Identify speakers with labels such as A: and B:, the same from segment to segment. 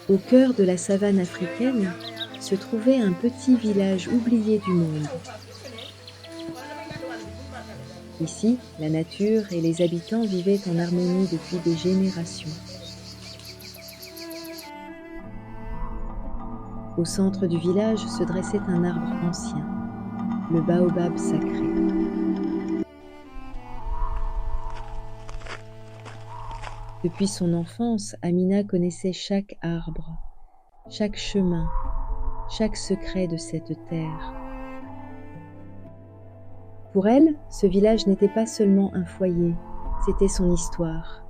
A: Au cœur de la savane africaine se trouvait un petit village oublié du monde. Ici, la nature et les habitants vivaient en harmonie depuis des générations. Au centre du village se dressait un arbre ancien, le baobab sacré. Depuis son enfance, Amina connaissait chaque arbre, chaque chemin, chaque secret de cette terre. Pour elle, ce village n'était pas seulement un foyer, c'était son histoire.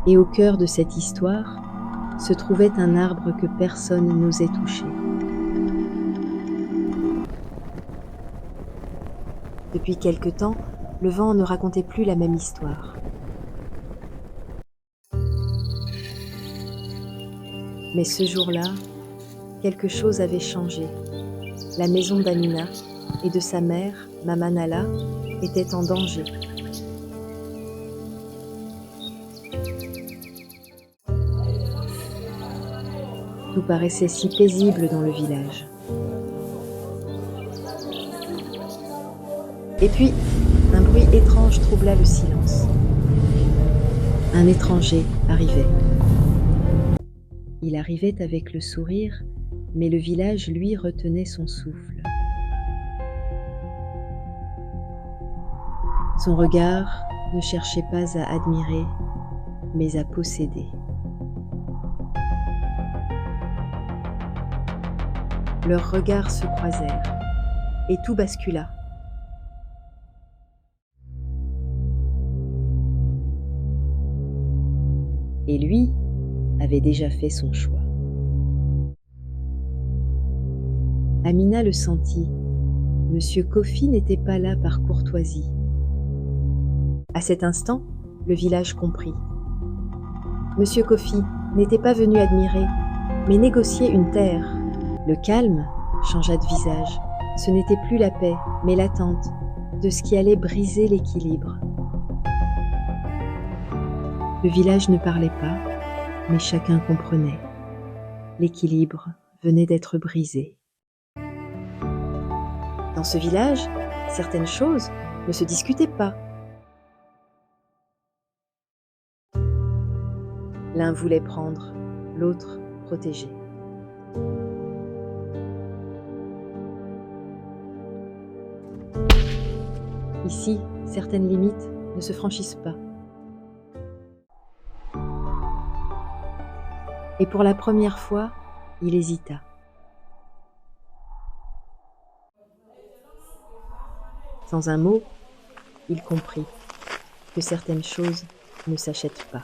A: Et au cœur de cette histoire se trouvait un arbre que personne n'osait toucher. Depuis quelque temps, le vent ne racontait plus la même histoire. Mais ce jour-là, quelque chose avait changé. La maison d'Amina et de sa mère, Maman Nalla, était en danger. Tout paraissait si paisible dans le village. Et puis, un bruit étrange troubla le silence. Un étranger arrivait. Il arrivait avec le sourire, mais le village, lui, retenait son souffle. Son regard ne cherchait pas à admirer, mais à posséder. Leurs regards se croisèrent, et tout bascula. Et lui avait déjà fait son choix. Amina le sentit. Monsieur Kofi n'était pas là par courtoisie. À cet instant, le village comprit. Monsieur Kofi n'était pas venu admirer, mais négocier une terre. Le calme changea de visage. Ce n'était plus la paix, mais l'attente de ce qui allait briser l'équilibre. Le village ne parlait pas, mais chacun comprenait. L'équilibre venait d'être brisé. Dans ce village, certaines choses ne se discutaient pas. L'un voulait prendre, l'autre protéger. Ici, certaines limites ne se franchissent pas. Et pour la première fois, il hésita. Sans un mot, il comprit que certaines choses ne s'achètent pas.